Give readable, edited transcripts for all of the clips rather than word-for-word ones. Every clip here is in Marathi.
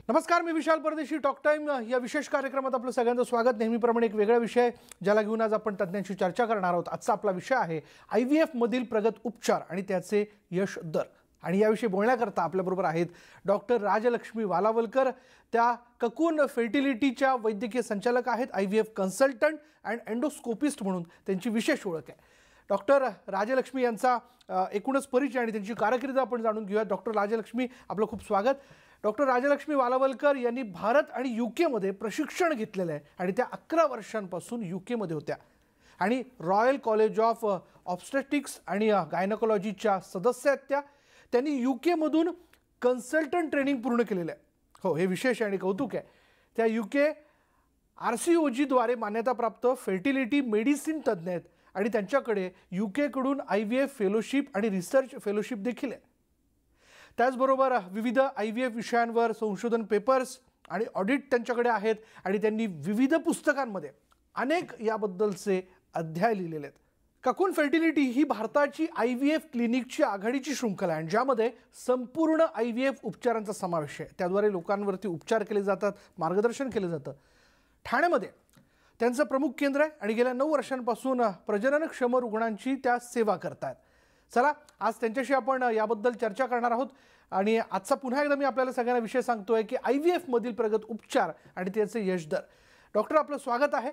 नमस्कार, मी विशाल परदेशी. टॉक टाइम या विशेष कार्यक्रमात आपलं सगळ्यांचं स्वागत. नेहमीप्रमाणे एक वेगळा विषय ज्याला घेऊन आज आपण तज्ज्ञांशी चर्चा करणार आहोत. आजचा आपला विषय आहे IVF मधील प्रगत उपचार आणि त्याचे यश दर. आणि याविषयी बोलण्याकरता आपल्याबरोबर आहेत डॉक्टर राजलक्ष्मी वालावलकर. त्या ककून फर्टिलिटीच्या वैद्यकीय संचालक आहेत. IVF कन्सल्टंट अँड एंडोस्कोपिस्ट म्हणून त्यांची विशेष ओळख आहे. डॉक्टर राजलक्ष्मी यांचा एकूणच परिचय आणि त्यांची कारकीर्द आपण जाणून घेऊया. डॉक्टर राजलक्ष्मी, आपलं खूप स्वागत. डॉक्टर राजलक्ष्मी वालावलकर यांनी भारत आणि UK प्रशिक्षण घेतलेलं आहे आणि त्या 11 वर्षांपासून UK होत्या आणि रॉयल कॉलेज ऑफ ऑब्स्टेट्रिक्स आणि गायनोकॉलॉजीच्या सदस्य आहेत. त्यांनी UK कन्सल्टंट ट्रेनिंग पूर्ण केलेलं आहे. हो, हे विशेष आणि कौतुक आहे. त्या UK RCOGद्वारे मान्यताप्राप्त फर्टिलिटी मेडिसिन तज्ज्ञ आहेत आणि त्यांच्याकडे UK कडून IVF फेलोशिप आणि रिसर्च फेलोशिप देखील आहे. त्याचबरोबर विविध IVF विषयांवर संशोधन पेपर्स आणि ऑडिट त्यांच्याकडे आहेत आणि त्यांनी विविध पुस्तकांमध्ये अनेक याबद्दलचे अध्याय लिहिलेले आहेत. ककून फर्टिलिटी ही भारताची IVF क्लिनिकची आघाडीची शृंखला आहे ज्यामध्ये संपूर्ण IVF उपचारांचा समावेश आहे. त्याद्वारे लोकांवरती उपचार केले जातात, मार्गदर्शन केले जातं. ठाण्यामध्ये त्यांचं प्रमुख केंद्र आहे आणि गेल्या 9 वर्षांपासून प्रजननक्षम रुग्णांची त्या सेवा करतात. चला, आज त्यांच्याशी आपण याबद्दल चर्चा करणार आहोत. आणि आजचा पुन्हा एकदा मी आपल्याला सगळ्यांना विषय सांगतोय की IVF मधील प्रगत उपचार आणि त्याचे यश दर. डॉक्टर, आपलं स्वागत आहे.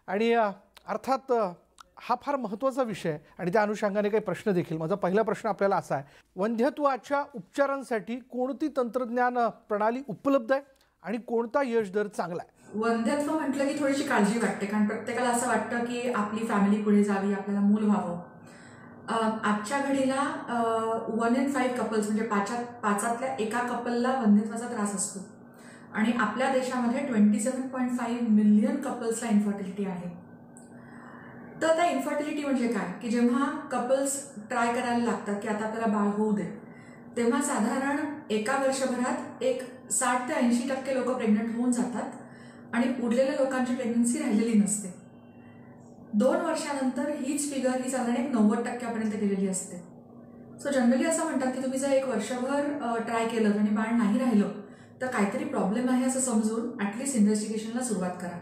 आणि अर्थात हा फार महत्त्वाचा विषय आहे आणि त्या अनुषंगाने काही प्रश्न देखील. माझा पहिला प्रश्न आपल्याला असा आहे, वंध्यत्वाच्या उपचारांसाठी कोणती तंत्रज्ञान प्रणाली उपलब्ध आहे आणि कोणता यश दर चांगला आहे? वंध्यत्व म्हटलं की थोडीशी काळजी वाटते, कारण प्रत्येकाला असं वाटतं की आपली फॅमिली पुढे जावी, आपल्याला मूल व्हावं. आजच्या घडीला 1 in 5 कपल्स म्हणजे पाचातल्या एका कपलला वंध्यत्वाचा त्रास असतो आणि आपल्या देशामध्ये 27.5 मिलियन कपल्सला इन्फर्टिलिटी आहे. तर त्या इन्फर्टिलिटी म्हणजे काय की जेव्हा कपल्स ट्राय करायला लागतात की आता आपल्याला बाळ होऊ दे, तेव्हा साधारण एका वर्षभरात एक 60 ते 80% लोक प्रेग्नंट होऊन जातात आणि उरलेल्या लोकांची प्रेग्नन्सी राहिलेली नसते. 2 वर्षानंतर हीच फिगर ही साधारण 90% गेलेली असते. सो जनरली असं म्हणतात की तुम्ही जर 1 वर्षभर ट्राय केलं आणि बाळ नाही राहिलं तर काहीतरी प्रॉब्लेम आहे असं समजून ॲटलिस्ट इन्व्हेस्टिगेशनला सुरुवात करा.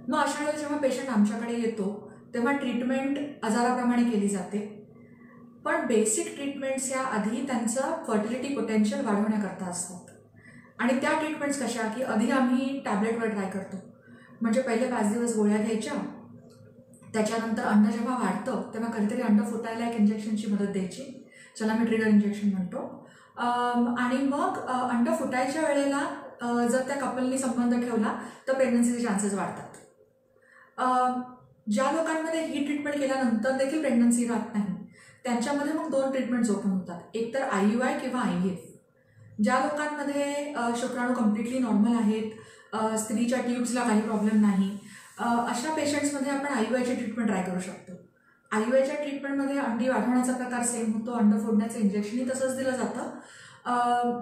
मग अशा वेळेला जेव्हा पेशंट आमच्याकडे येतो तेव्हा ट्रीटमेंट आजाराप्रमाणे केली जाते. पण बेसिक ट्रीटमेंट्स या आधी त्यांचं फर्टिलिटी पोटेन्शियल वाढवण्याकरता असतात. आणि त्या ट्रीटमेंट्स कशा की आधी आम्ही टॅबलेटवर ट्राय करतो. म्हणजे पहिले 5 दिवस गोळ्या घ्यायच्या, त्याच्यानंतर अंड जेव्हा वाढतं तेव्हा कधीतरी अंड फुटायला एक इंजेक्शनची मदत द्यायची, ज्याला मी ट्रिगर इंजेक्शन म्हणतो. आणि मग अंड फुटायच्या वेळेला जर त्या कपलनी संबंध ठेवला तर प्रेग्नन्सीचे चान्सेस वाढतात. ज्या लोकांमध्ये ही ट्रीटमेंट केल्यानंतर देखील प्रेग्नन्सी राहत नाही त्यांच्यामध्ये मग 2 ट्रीटमेंट्स ओपन होतात, एक तर IUI किंवा IVF. ज्या लोकांमध्ये शुक्राणू कम्प्लिटली नॉर्मल आहेत, स्त्रीच्या ट्यूब्सला काही प्रॉब्लेम नाही, अशा पेशंट्समध्ये आपण IUIची ट्रीटमेंट ट्राय करू शकतो. IUIच्या ट्रीटमेंटमध्ये अंडी वाढवण्याचा प्रकार सेम होतो, अंड फोडण्याचं इंजेक्शनही तसंच दिलं जातं.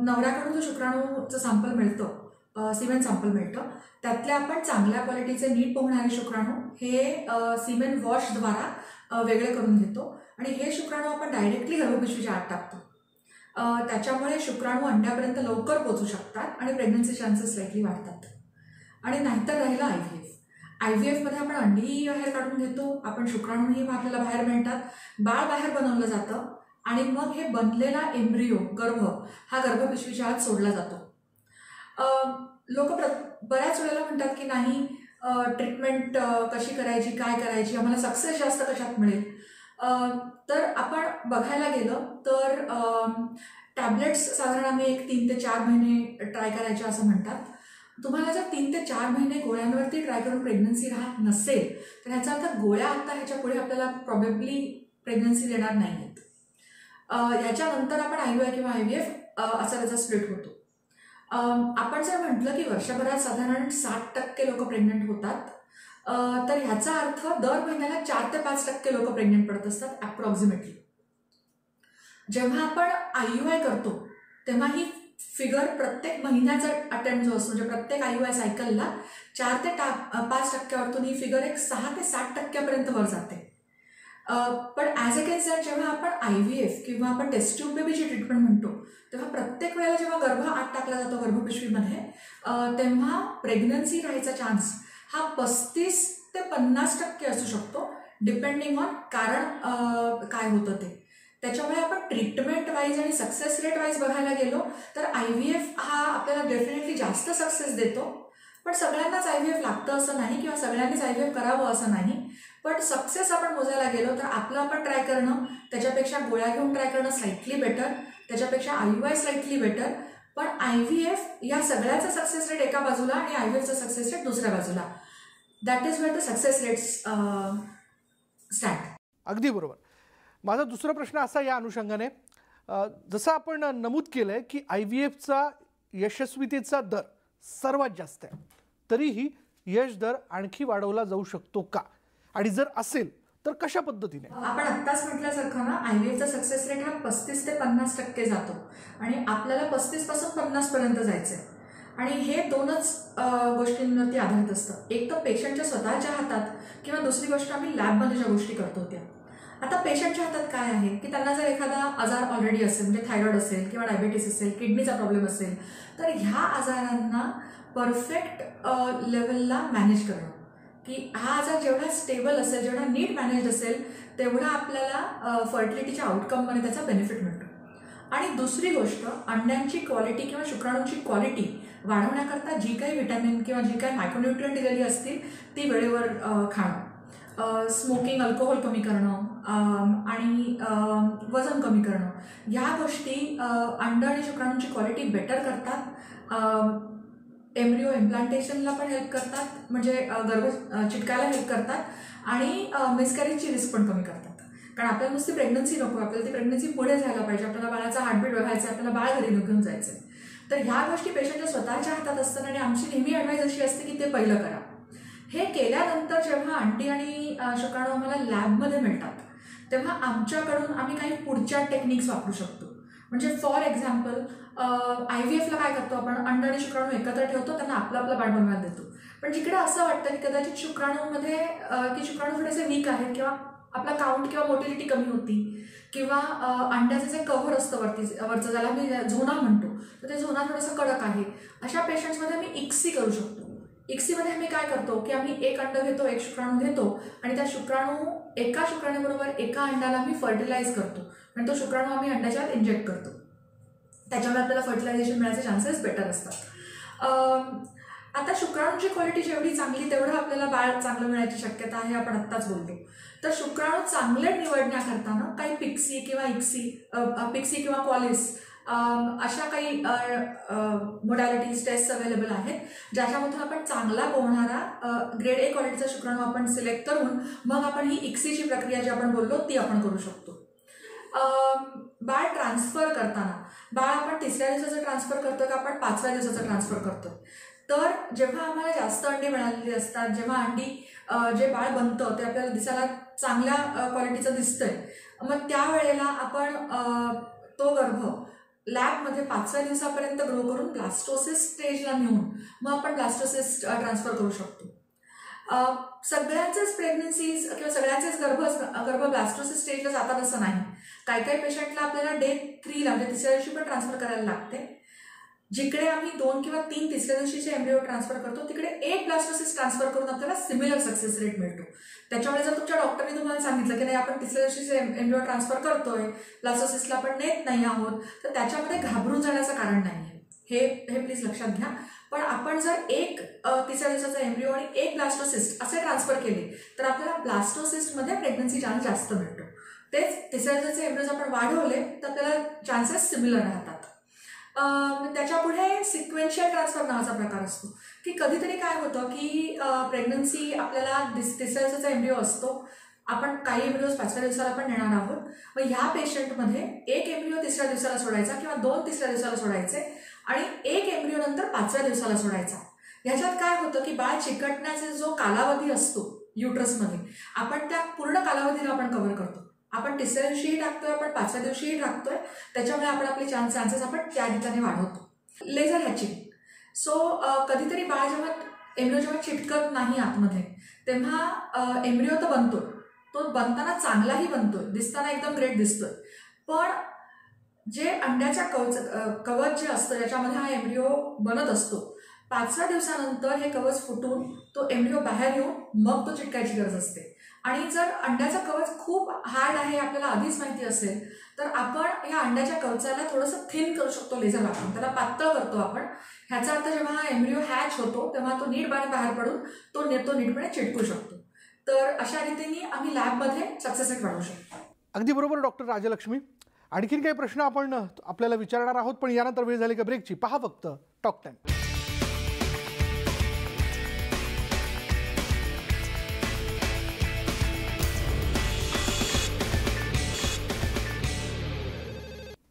नवऱ्याकडून जो शुक्राणूचं सॅम्पल मिळतं, सिमेन सॅम्पल मिळतं, त्यातले आपण चांगल्या क्वालिटीचे नीट पोहणारे शुक्राणू हे सिमेन वॉशद्वारा वेगळे करून घेतो आणि हे शुक्राणू आपण डायरेक्टली गर्भपिशवीच्या आत टाकतो. त्याच्यामुळे शुक्राणू अंड्यापर्यंत लवकर पोहोचू शकतात आणि प्रेग्नन्सी चान्सेस स्लाइटली वाढतात. आणि नाहीतर राहिलं IVFमध्ये आपण अंडीही बाहेर काढून घेतो, आपण शुक्राणूही आपल्याला बाहेर मिळतात, बाळ बाहेर बनवलं जातं आणि मग हे बनलेला एम्ब्रियो गर्भ हा गर्भपिशवीच्या आत सोडला जातो. लोक बऱ्याच वेळेला म्हणतात की नाही ट्रीटमेंट कशी करायची, काय करायची, आम्हाला सक्सेस जास्त कशात मिळेल. तर आपण बघायला गेलं तर टॅबलेट्स साधारण आम्ही एक 3 ते 4 महिने ट्राय करायचे असं म्हणतात. तुम्हाला जर 3 ते 4 महिने गोळ्यांवरती ट्राय करून प्रेग्नन्सी राहत नसेल तर ह्याचा अर्थ गोळ्या आता ह्याच्या पुढे आपल्याला प्रॉबेबली प्रेग्नन्सी देणार नाही आहेत. याच्यानंतर आपण IUI किंवा IVF असा त्याचा स्प्लिट होतो. आपण जर म्हटलं की वर्षभरात साधारण 60% लोक प्रेग्नंट होतात, तर ह्याचा अर्थ दर महिन्याला 4 ते 5% लोक प्रेग्नंट पडत असतात ॲप्रॉक्सिमेटली. जेव्हा आपण IUI करतो तेव्हा ही फिगर प्रत्येक महिन्याचा अटेम्प्ट जो असतो म्हणजे प्रत्येक IUI सायकलला 4 ते 5%वरतून ही फिगर एक 6 ते 7% वर जाते. पण ॲज अगेन्स्ट दॅट जेव्हा आपण IVF किंवा आपण टेस्ट ट्यूब बेबीची ट्रीटमेंट म्हणतो तेव्हा प्रत्येक वेळेला जेव्हा गर्भ आत टाकला जातो गर्भपिशवीमध्ये तेव्हा प्रेग्नन्सी राहायचा चान्स हा 35 ते 50% असू शकतो, डिपेंडिंग ऑन कारण काय होतं ते. त्याच्यामुळे आपण ट्रीटमेंट वाईज आणि सक्सेस रेट वाईज बघायला गेलो तर IVF हा आपल्याला डेफिनेटली जास्त सक्सेस देतो. पण सगळ्यांनाच IVF लागतं असं नाही किंवा सगळ्यांनीच IVF करावं असं नाही. पण सक्सेस आपण मोजायला गेलो तर आपलं आपण ट्राय करणं, त्याच्यापेक्षा गोळ्या घेऊन ट्राय करणं स्लाइटली बेटर, त्याच्यापेक्षा IUI स्लाइटली बेटर. पण IVF या सगळ्याचा सक्सेस रेट एका बाजूला आणि IVFचा सक्सेस रेट दुसऱ्या बाजूला. That is where the success rates stand. अगदी बरोबर. माझा दुसरा प्रश्न असा या अनुषंगाने, जसं आपण नमूद केलं आहे की IVFचा यशस्वीतेचा दर सर्वात जास्त आहे, तरीही यश दर आणखी वाढवला जाऊ शकतो का, आणि जर असेल तर कशा पद्धतीने? आपण आत्ताच म्हटल्यासारखं ना IVFचा सक्सेस रेट हा 35 ते 50% जातो आणि आपल्याला 35 पासून 50 पर्यंत जायचंय. आणि हे दोनच गोष्टींवरती आधारित असतं. एक तर पेशंटच्या स्वतःच्या हातात किंवा दुसरी गोष्ट आम्ही लॅबमध्ये ज्या गोष्टी करतो त्या. आता पेशंटच्या हातात काय आहे की त्यांना जर एखादा आजार ऑलरेडी असेल, म्हणजे थायरॉइड असेल किंवा डायबिटीस असेल, किडनीचा प्रॉब्लेम असेल, तर ह्या आजारांना परफेक्ट लेवलला मॅनेज करणं, की हा आजार जेवढा स्टेबल असेल, जेवढा नीट मॅनेज असेल, तेवढा आपल्याला फर्टिलिटीच्या आउटकममध्ये त्याचा बेनिफिट मिळतो. आणि दुसरी गोष्ट, अंड्यांची क्वालिटी किंवा शुक्राणूंची क्वालिटी वाढवण्याकरता जी काही व्हिटॅमिन किंवा जी काही मायक्रोन्यूट्रियंट दिलेली असतील ती वेळेवर खाणं, स्मोकिंग, अल्कोहोल कमी करणं आणि वजन कमी करणं, ह्या गोष्टी अंड आणि शुक्राणूंची क्वालिटी बेटर करतात. एम्ब्रिओ इम्प्लांटेशनला पण हेल्प करतात, म्हणजे गर्भ चिटकायला हेल्प करतात आणि मिसकॅरेजची रिस्क पण कमी करतात. कारण आपल्याला नुसती प्रेग्नन्सी नको, आपल्याला ती प्रेग्नन्सी पुढे जायला पाहिजे, आपल्याला बाळाचा हार्टबीट बघायचा, आपल्याला बाळ घरी घेऊन जायचं आहे. तर ह्या गोष्टी पेशंटच्या स्वतःच्या हातात असतात आणि आमची नेहमी ॲडवाईस अशी असते की ते पहिलं करा. हे केल्यानंतर जेव्हा अंडी आणि शुक्राणू आम्हाला लॅबमध्ये मिळतात तेव्हा आमच्याकडून आम्ही काही पुढच्या टेक्निक्स वापरू शकतो. म्हणजे फॉर एक्झाम्पल IVFला काय करतो आपण, अंड आणि शुक्राणू एकत्र ठेवतो, त्यांना आपलं आपलं बाळ बनवायला देतो. पण जिकडे असं वाटतं की कदाचित शुक्राणूमध्ये की शुक्राणू थोडेसे वीक आहेत किंवा आपला काउंट किंवा मोटिलिटी कमी होती किंवा अंड्याचं जे कव्हर असतं वरचं ज्याला मी झोना म्हणतो, तर ते झोना थोडंसं कडक आहे, अशा पेशंट्समध्ये मी ICSI करू शकतो. ICSIमध्ये आम्ही काय करतो की आम्ही एक अंड घेतो, एक शुक्राणू घेतो आणि त्या एका शुक्राणूबरोबर एका अंडाला आम्ही फर्टिलाइज करतो आणि तो शुक्राणू आम्ही अंड्याच्या आत इंजेक्ट करतो. त्याच्यामुळे आपल्याला फर्टिलायझेशन मिळायचे चान्सेस बेटर असतात. आता शुक्राणूंची क्वालिटी जेवढी चांगली तेवढं आपल्याला बाळ चांगलं मिळायची शक्यता आहे, आपण आत्ताच बोलतो. तर शुक्राणू चांगले निवडण्याकरता काही पिक्सी किंवा पिक्सी किंवा क्वालिस अशा काही मोडॅलिटीज टेस्ट अवेलेबल आहेत, ज्याच्यामधून आपण चांगला पोहणारा ग्रेड A क्वालिटीचा शुक्राणू आपण सिलेक्ट करून मग आपण ही ICSIची प्रक्रिया जी आपण बोललो ती आपण करू शकतो. बाळ ट्रान्सफर करताना बाळ आपण 3ऱ्या दिवसाचं ट्रान्सफर करतो का आपण 5व्या दिवसाचं ट्रान्सफर करतो. तर जेव्हा आम्हाला जास्त अंडी मिळालेली असतात, जेव्हा अंडी जे बाळ बनतं ते आपल्याला दिसायला चांगल्या क्वालिटीचं दिसतंय, मग त्यावेळेला आपण तो गर्भ लॅबमध्ये 5व्या दिवसापर्यंत ग्रो करून ब्लास्टोसिस स्टेजला नेऊन मग आपण ब्लास्टोसिस ट्रान्सफर करू शकतो. सगळ्यांचेच प्रेग्नन्सीज किंवा सगळ्यांचेच गर्भ ब्लास्टोसिस स्टेजला जातात असं नाही. काही पेशंटला आपल्याला डे 3ला म्हणजे 3ऱ्या दिवशी पण ट्रान्सफर करायला लागते. जिकडे आम्ही 2 किंवा 3 तिसऱ्या दिवशीचे एम्ब्रिओ ट्रान्सफर करतो तिकडे एक ब्लास्टोसिस ट्रान्सफर करून आपल्याला सिमिलर सक्सेस रेट मिळतो. त्याच्यामुळे जर तुमच्या डॉक्टरने तुम्हाला सांगितलं की नाही आपण तिसऱ्या दिवशीचे एम्ब्रिओ ट्रान्सफर करतोय, ब्लास्टोसिसला आपण नेत नाही आहोत, तर त्याच्यामध्ये घाबरून जाण्याचं कारण नाही आहे. हे प्लीज लक्षात घ्या. पण आपण जर एक 3ऱ्या दिवसाचा एम्ब्रिओ आणि एक ब्लास्टोसिस्ट असे ट्रान्सफर केले तर आपल्याला ब्लास्टोसिस्टमध्ये प्रेग्नन्सी चान्स जास्त मिळतो. तेच 3ऱ्या दिवसाचे एम्ब्रिओज आपण वाढवले तर आपल्याला चान्सेस सिमिलर राहतात. त्याच्यापुढे सिक्वेन्शियल ट्रान्सफर नावाचा प्रकार असतो की कधीतरी काय होतं की प्रेग्नन्सी आपल्याला 3ऱ्या दिवसाचा एम्ब्रिओ असतो, आपण काही एम्ब्रिओज 5व्या दिवसाला पण नेणार आहोत. मग ह्या पेशंटमध्ये एक एम्ब्रिओ 3ऱ्या दिवसाला सोडायचा किंवा 2 3ऱ्या दिवसाला सोडायचे आणि एक एम्ब्रिओ नंतर 5व्या दिवसाला सोडायचा. ह्याच्यात काय होतं की बाळ चिकटण्याचा जो कालावधी असतो युट्रसमध्ये, आपण त्या पूर्ण कालावधीला आपण कव्हर करतो. आपण 3ऱ्या दिवशीही टाकतोय, आपण 5व्या दिवशीही टाकतोय, त्याच्यामुळे आपण आपले चान्सेस आपण त्या ठिकाणी वाढवतो. Laser hatching. सो कधीतरी बाळ जेव्हा एम्ब्रिओ चिटकत नाही आतमध्ये तेव्हा एम्ब्रिओ तर बनतो तो बनताना चांगलाही बनतोय, दिसताना एकदम ग्रेट दिसतोय, पण जे अंड्याच्या कवच जे असतं ज्याच्यामध्ये हा एम्ब्रिओ बनत असतो, 5व्या दिवसानंतर हे कवच फुटून तो एम्ब्रिओ बाहेर येऊन मग तो चिटकायची गरज असते. आणि जर अंड्याचं कवच खूप हार्ड आहे आपल्याला आधीच माहिती असेल तर आपण ह्या अंड्याच्या कवचाला थोडंसं थिन करू शकतो लेझर वापरून, त्याला पातळ करतो आपण. ह्याचा अर्थ जेव्हा हा एम्ब्रिओ हॅच होतो तेव्हा तो नीटपणे बाहेर पडून तो नीटपणे चिटकू शकतो. तर अशा रीतीने आम्ही लॅबमध्ये सक्सेस रेट वाढवू शकतो. अगदी बरोबर डॉक्टर राजलक्ष्मी. आणखीन काही प्रश्न आपण आपल्याला विचारणार आहोत, पण यानंतर वेळ झाली का ब्रेकची. पहा फक्त टॉक टाइम.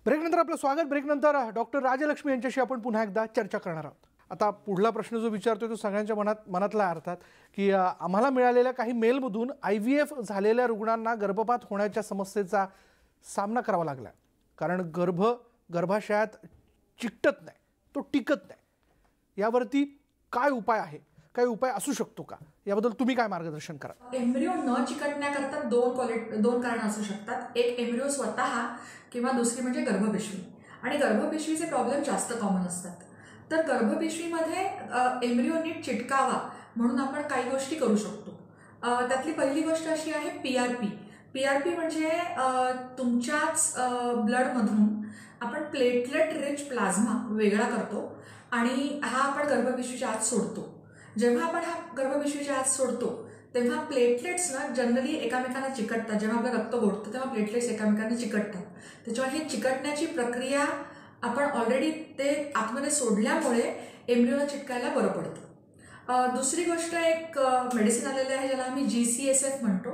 ब्रेकनंतर आपलं स्वागत. ब्रेकनंतर डॉक्टर राजलक्ष्मी यांच्याशी आपण पुन्हा एकदा चर्चा करणार आहोत. आता पुढला प्रश्न जो विचारतोय तो सगळ्यांच्या मनातला अर्थात की आम्हाला मिळालेल्या काही मेलमधून IVF झालेल्या रुग्णांना गर्भपात होण्याच्या समस्येचा सामना करावा लागला, कारण गर्भाशयात चिकटत नाही, तो टिकत नाही. यावरती काय उपाय आहे, काय उपाय असू शकतो का, याबद्दल तुम्ही काय मार्गदर्शन करा? एम्ब्रिओ न चिकटण्याकरता दोन कारण असू शकतात. एक एम्ब्रिओ स्वतः किंवा दुसरी म्हणजे गर्भपिशवी. आणि गर्भपिशवीचे प्रॉब्लेम जास्त कॉमन असतात. तर गर्भपिशवीमध्ये एम्ब्रिओ नीट चिटकावा म्हणून आपण काही गोष्टी करू शकतो. त्यातली पहिली गोष्ट अशी आहे PRP म्हणजे तुमच्याच ब्लडमधून आपण प्लेटलेट रिच प्लाझ्मा वेगळा करतो आणि हा आपण गर्भपिशवीच्या आत सोडतो. जेव्हा आपण हा गर्भपिशवीच्या आत सोडतो तेव्हा प्लेटलेट्स ना जनरली एकामेकांना चिकटतात. जेव्हा आपलं रक्त गोठतं तेव्हा प्लेटलेट्स एकामेकांना चिकटतात. त्याच्यामुळे हे चिकटण्याची प्रक्रिया आपण ऑलरेडी ते आतमध्ये सोडल्यामुळे एम्ब्रिओला चिटकायला बरं पडतं. दुसरी गोष्ट एक मेडिसिन आलेलं आहे ज्याला आम्ही GCSF म्हणतो,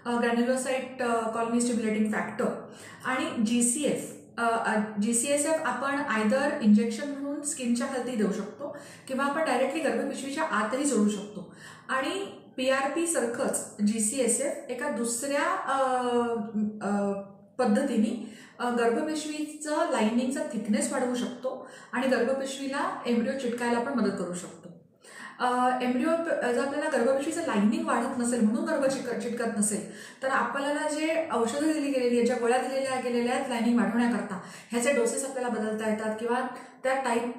ग्रॅन्युलोसाइट कॉलनी स्टिम्युलेटिंग फॅक्टर. आणि GCSF आपण आयदर इंजेक्शन म्हणून स्किनच्या खालती देऊ शकतो किंवा आपण डायरेक्टली गर्भपिशवीच्या आतही जोडू शकतो. आणि PRP सारखंच GCSF एका दुसऱ्या पद्धतीने गर्भपिशवीचं लाइनिंगचा थिकनेस वाढवू शकतो आणि गर्भपिशवीला एम्ब्रिओ चिटकायला पण मदत करू शकतो. एम्ब्रिओ जर आपल्याला गर्भपिशवीचं लाइनिंग वाढत नसेल म्हणून गर्भ चिटकत नसेल तर आपल्याला जे औषधं दिली गेलेली आहेत, ज्या गोळ्या गेलेल्या आहेत लाइनिंग वाढवण्याकरता, ह्याचे डोसेस आपल्याला बदलता येतात किंवा त्या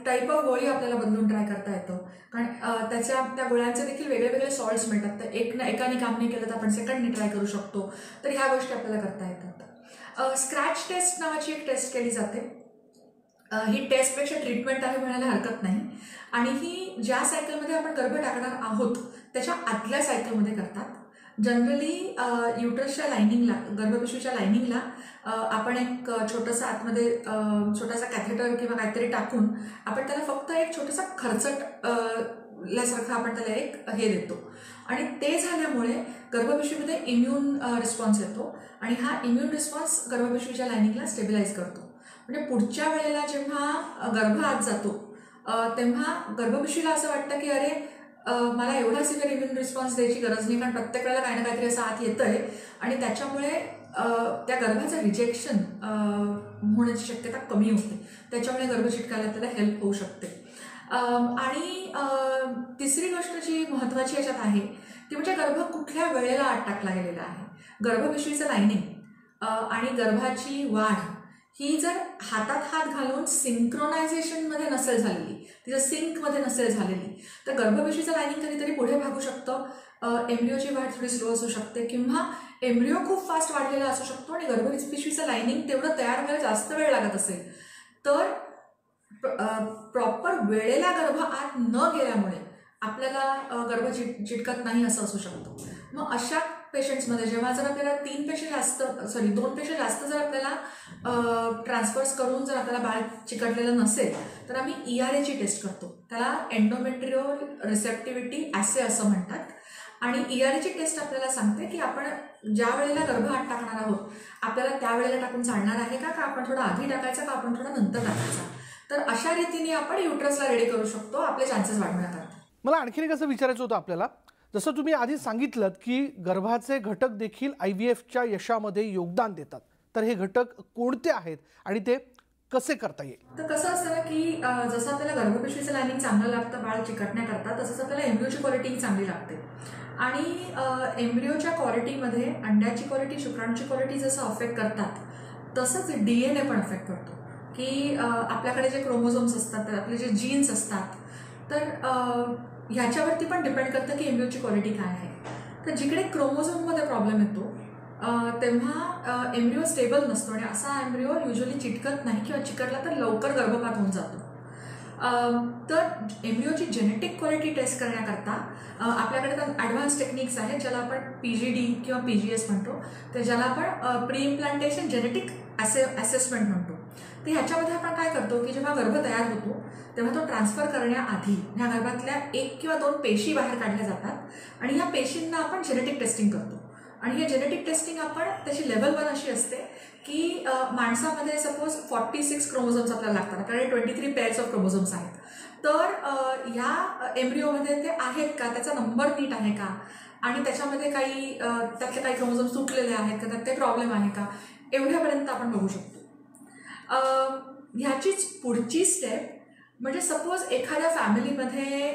टाईप ऑफ गोळी आपल्याला बदलून ट्राय करता येतं. कारण त्या गोळ्यांचे देखील वेगळे सॉल्ट्स मिळतात. तर एकाने काम नाही केलं तर आपण सेकंडनी ट्राय करू शकतो. तर ह्या गोष्टी आपल्याला करता येतात. स्क्रॅच टेस्ट नावाची एक टेस्ट केली जाते. ही टेस्टपेक्षा ट्रीटमेंट आहे म्हणायला हरकत नाही. आणि ही ज्या सायकलमध्ये आपण गर्भ टाकणार आहोत त्याच्या आतल्या सायकलमध्ये करतात. जनरली युटरसच्या लाइनिंगला, गर्भपिशवीच्या लाइनिंगला आपण एक छोटंसं आतमध्ये छोटासा कॅथेटर किंवा काहीतरी टाकून आपण त्याला फक्त एक छोटंसं खरचट ल्यासारखं आपण त्याला एक हे देतो. आणि ते झाल्यामुळे गर्भपिशवीमध्ये इम्युन रिस्पॉन्स येतो आणि हा इम्युन रिस्पॉन्स गर्भपिशवीच्या लाइनिंगला स्टेबिलाइज करतो. म्हणजे पुढच्या वेळेला जेव्हा गर्भ आत जातो तेव्हा गर्भपिशवीला असं वाटतं की अरे मला एवढा सिव्हिअर इम्युन रिस्पॉन्स द्यायची गरज नाही, कारण प्रत्येक वेळेला काही ना काहीतरी असं आत येतंय आणि त्याच्यामुळे त्या गर्भाचं रिजेक्शन होण्याची शक्यता कमी होते. त्याच्यामुळे गर्भ चिटकायला त्याला हेल्प होऊ शकते. आणि तिसरी गोष्ट जी महत्त्वाची याच्यात आहे ती म्हणजे गर्भ कुठल्या वेळेला आत टाकला गेलेला आहे. गर्भपिशवीचं लाइनिंग आणि गर्भाची वाढ ही जर हातात हात घालून सिंक्रोनायझेशनमध्ये नसेल झालेली, तिचं सिंकमध्ये नसेल झालेली, तर गर्भपिशवीचं लाइनिंग कधीतरी पुढे भागू शकतं. एम्ब्रिओची वाढ थोडी स्लो असू शकते किंवा एम्ब्रिओ खूप फास्ट वाढलेला असू शकतो आणि गर्भपिशवीचं लाइनिंग तेवढं तयार व्हायला जास्त वेळ लागत असेल तर प्रॉपर वेळेला गर्भ आत न गेल्यामुळे आपल्याला गर्भ चिटकत नाही असं असू शकतं. मग अशा पेशंट्समध्ये जेव्हा जर आपल्याला 2 पेशंट जास्त जर आपल्याला ट्रान्सफर्स करून जर आपल्याला बाळ चिकटलेलं नसेल तर आम्ही ERA ची टेस्ट करतो. त्याला एंडोमेट्रियल रिसेप्टिव्हिटी ॲसे असं म्हणतात. आणि ERA ची टेस्ट आपल्याला सांगते की आपण ज्या वेळेला गर्भ आत टाकणार आहोत आपल्याला त्या वेळेला टाकून चालणार आहे का आपण थोडं आधी टाकायचं का आपण थोडं नंतर टाकायचा. तर अशा रीतीने आपण युट्रसला रेडी करू शकतो आपले चान्सेस वाढवण्याकरता. मला आणखीन एक असं विचारायचं होतं आपल्याला, जसं तुम्ही आधी सांगितलं की गर्भाचे घटक देखील IVFच्या यशामध्ये योगदान देतात, तर हे घटक कोणते आहेत आणि ते कसे करता येईल? तर कसं असतं ना की जसं आपल्याला गर्भपिशवीचं लायनिंग चांगलं लागतं बाळ चिकटण्याकरता, तसंच आपल्याला एम्ब्रिओची क्वालिटी चांगली लागते. आणि एम्ब्रिओच्या क्वालिटीमध्ये अंड्याची क्वालिटी, शुक्राणूची क्वालिटी जसं अफेक्ट करतात, तसंच DNA पण अफेक्ट करतो. की आपल्याकडे जे क्रोमोझोम्स असतात, तर आपले जे जीन्स असतात, तर ह्याच्यावरती पण डिपेंड करतं की एम्ब्रिओची क्वालिटी काय आहे. तर जिकडे क्रोमोझोममध्ये प्रॉब्लेम येतो तेव्हा एम्ब्रिओ स्टेबल नसतो आणि असा एम्ब्रिओ युजली चिटकत नाही किंवा चिकटला तर लवकर गर्भपात होऊन जातो. तर एम्ब्रिओची जेनेटिक क्वालिटी टेस्ट करण्याकरता आपल्याकडे तर ॲडव्हान्स टेक्निक्स आहेत, ज्याला आपण PGD किंवा PGS म्हणतो, तर ज्याला आपण प्री इम्प्लांटेशन जेनेटिक असेसमेंट म्हणतो. तर ह्याच्यामध्ये आपण काय करतो की जेव्हा गर्भ तयार होतो तेव्हा तो ट्रान्सफर करण्याआधी ह्या गर्भातल्या 1 किंवा 2 पेशी बाहेर काढल्या जातात आणि ह्या पेशींना आपण जेनेटिक टेस्टिंग करतो. आणि हे जेनेटिक टेस्टिंग आपण त्याची लेवल 1 अशी असते की माणसामध्ये सपोज 46 क्रोमोझोम्स आपल्याला लागतात, कारण 23 पेअर्स ऑफ क्रोमोझोम्स आहेत. तर ह्या एम्ब्रिओमध्ये ते आहेत का, त्याचा नंबर नीट आहे का, आणि त्याच्यामध्ये काही त्यातले काही क्रोमोझोम्स तुटलेले आहेत का, त्यात काही प्रॉब्लेम आहे का, एवढ्यापर्यंत आपण बघू शकतो. ह्याचीच पुढची स्टेप म्हणजे सपोज एखाद्या फॅमिलीमध्ये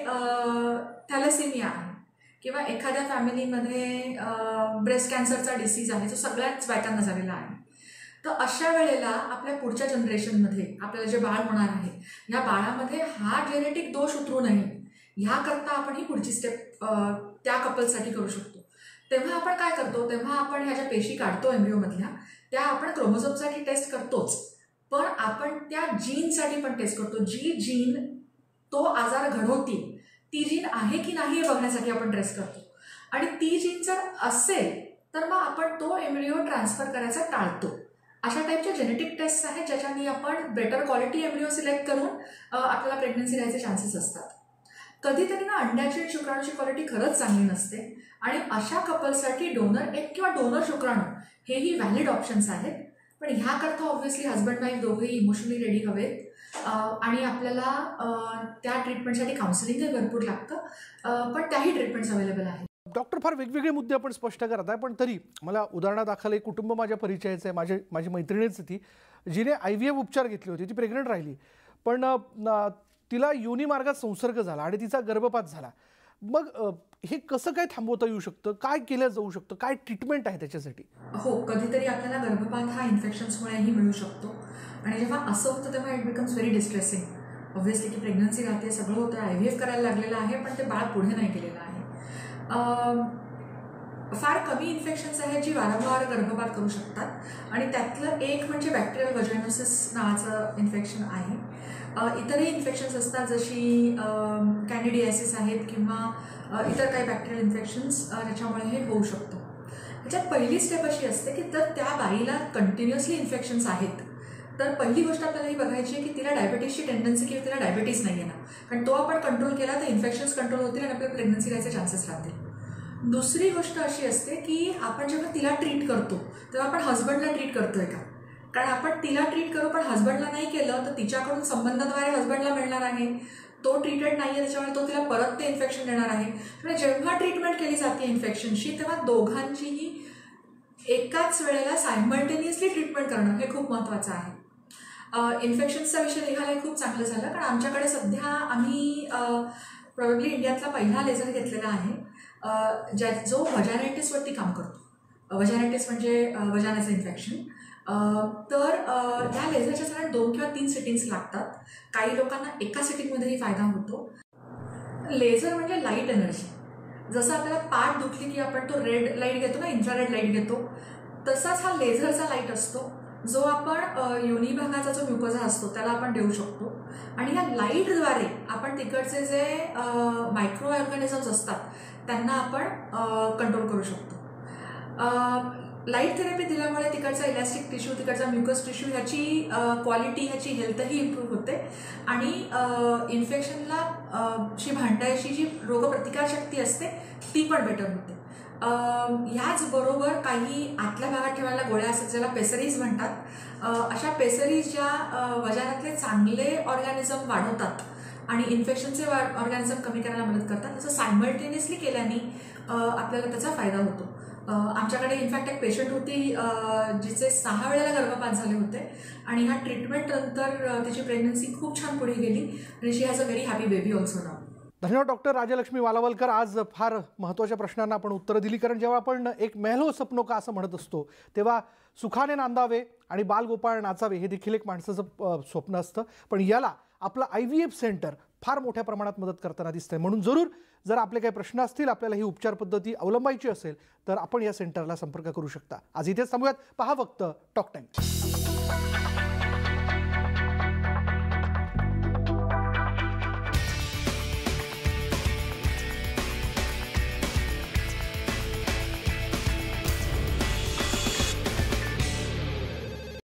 थॅलेसेमिया आहे किंवा एखाद्या फॅमिलीमध्ये ब्रेस्ट कॅन्सरचा डिसीज आहे जो सगळ्याच बायकांना झालेला आहे. तर अशा वेळेला आपल्या पुढच्या जनरेशनमध्ये आपल्याला जे बाळ होणार आहे, या बाळामध्ये हा जेनेटिक दोष उतरू नये ह्याकरता आपण ही पुढची स्टेप त्या कपलसाठी करू शकतो. तेव्हा आपण काय करतो, तेव्हा आपण ह्या ज्या पेशी काढतो एम्ब्रिओमधल्या, त्या आपण क्रोमोझोमसाठी टेस्ट करतोच, पण आपण त्या जीनसाठी पण टेस्ट करतो. जी जीन तो आजार घडवतील ती जीन आहे की नाही हे बघण्यासाठी आपण टेस्ट करतो. आणि ती जीन जर असेल तर मग आपण तो एम्ब्रिओ ट्रान्सफर करायचा टाळतो. अशा टाईपच्या जेनेटिक टेस्ट आहेत ज्याच्यानी आपण बेटर क्वालिटी एम्ब्रिओ सिलेक्ट करून आपल्याला प्रेग्नन्सी राहायचे चान्सेस असतात. कधीतरी ना अंड्याची आणि शुक्राणूची क्वालिटी खरंच चांगली नसते आणि अशा कपलसाठी डोनर एग किंवा डोनर शुक्राणू हेही व्हॅलिड ऑप्शन्स आहेत. पण ह्याकरता ऑब्व्हियसली हजबंड वाईफ दोघेही इमोशनली रेडी हवेत आणि आपल्याला त्या ट्रीटमेंटसाठी काउन्सिलिंगही भरपूर लागतं, पण त्याही ट्रीटमेंट्स अवेलेबल आहेत. डॉक्टर, फार वेगवेगळे मुद्दे आपण स्पष्ट करत आहे, पण तरी मला उदाहरणादाखल एक कुटुंब माझ्या परिचयाचं आहे. माझी मैत्रिणीच ती, जिने IVF उपचार घेतले होते. ती प्रेग्नंट राहिली, पण तिला योनी मार्गात संसर्ग झाला आणि तिचा गर्भपात झाला. मग हे कसं काय थांबवता येऊ शकतं, काय केलं जाऊ शकतं, काय ट्रीटमेंट आहे त्याच्यासाठी? हो, कधीतरी आपल्याला गर्भपात हा इन्फेक्शन्समुळेही मिळू शकतो आणि जेव्हा असं होतं तेव्हा it becomes very distressing. Obviously की प्रेग्नन्सी राहते, सगळं होतं, IVF करायला लागलेलं आहे, पण ते बाळ पुढे नाही गेलेलं आहे. फार कमी इन्फेक्शन्स आहेत जी वारंवार गर्भपात करू शकतात आणि त्यातलं एक म्हणजे बॅक्टेरियल व्हजायनोसिस नावाचं इन्फेक्शन आहे. इतरही इन्फेक्शन्स असतात जशी कॅन्डिडियासिस आहेत किंवा इतर काही बॅक्टेरियल इन्फेक्शन्स ज्याच्यामुळे हे होऊ शकतं. ह्याच्यात पहिली स्टेप अशी असते की जर त्या बाईला कंटिन्युअसली इन्फेक्शन्स आहेत तर पहिली गोष्ट आपल्याला ही बघायची आहे की तिला डायबिटीसची टेंडन्सी किंवा तिला डायबिटीस नाही आहे ना, कारण तो आपण कंट्रोल केला तर इन्फेक्शन्स कंट्रोल होतील आणि आपल्याला प्रेग्नन्सी राहायचे चान्सेस राहतील. दुसरी गोष्ट अशी असते की आपण जेव्हा तिला ट्रीट करतो तेव्हा आपण हजबंडला ट्रीट करतोय का, कारण आपण तिला ट्रीट करू पण हजबंडला नाही केलं तर तिच्याकडून संबंधाद्वारे हजबंडला मिळणार आहे, तो ट्रीटेड नाही आहे त्याच्यामुळे तो तिला परत ते इन्फेक्शन देणार आहे. म्हणजे जेव्हा ट्रीटमेंट केली जाते इन्फेक्शनची तेव्हा दोघांचीही एकाच वेळेला सायमल्टेनियसली ट्रीटमेंट करणं हे खूप महत्त्वाचं आहे. इन्फेक्शन्सचा विषय निघाला खूप चांगलं झालं, कारण आमच्याकडे सध्या आम्ही प्रोबेबली इंडियातला पहिला लेझर घेतलेला आहे जो व्हजायनायटिसवरती काम करतो. व्हजायनायटिस म्हणजे वजानाचं इन्फेक्शन. तर त्या लेझरच्या साधारण 2 किंवा 3 सिटिंग्स लागतात. काही लोकांना एका सिटिंगमध्येही फायदा होतो. लेझर म्हणजे लाईट एनर्जी. जसं आपल्याला पाठ दुखली की आपण तो रेड लाईट घेतो ना, इन्फ्रारेड लाईट घेतो, तसाच हा लेझरचा लाईट असतो जो आपण योनी भागाचा जो म्युकोझा असतो त्याला आपण देऊ शकतो आणि या लाईटद्वारे आपण तिकडचे जे मायक्रो ऑर्गॅनिझम्स असतात त्यांना आपण कंट्रोल करू शकतो. लाईट थेरपी दिल्यामुळे तिकडचा इलॅस्टिक टिश्यू, तिकडचा म्युकस टिश्यू ह्याची क्वालिटी, ह्याची हेल्थही इम्प्रूव्ह होते आणि इन्फेक्शनला शी भांडायची जी रोगप्रतिकारशक्ती असते ती पण बेटर होते. ह्याचबरोबर काही आतल्या भागात ठेवायला गोळ्या असतात ज्याला पेसरीज म्हणतात. अशा पेसरीज ज्या वजानातले चांगले ऑर्गॅनिझम वाढवतात आणि इन्फेक्शनचे ऑर्गॅनिझम कमी करायला मदत करतात. तसं सायमल्टेनियसली केल्याने आपल्याला त्याचा फायदा होतो. आमच्याकडे इनफॅक्ट एक पेशंट होती जिचे 6 वेळेला गर्भपात झाले होते आणि ह्या ट्रीटमेंट नंतर तिची प्रेग्नन्सी खूप छान पुढे गेली आणि she has a very happy baby also नाव. धन्यवाद डॉक्टर राजलक्ष्मी वालावलकर. आज फार महत्त्वाच्या प्रश्नांना आपण उत्तरं दिली, कारण जेव्हा आपण एक महलो सपनो का असं म्हणत असतो तेव्हा सुखाने नांदावे आणि बालगोपाळ नाचावे हे देखील एक माणसाचं स्वप्न असतं, पण याला आपलं IVF सेंटर फार मोठ्या प्रमाणात मदत करताना दिसतंय. म्हणून जरूर जर आपले काही प्रश्न असतील, आपल्याला ही उपचार पद्धती अवलंबायची असेल तर आपण या सेंटरला संपर्क करू शकता. आज इथेच थांबूयात. पहा फक्त टॉक टाइम.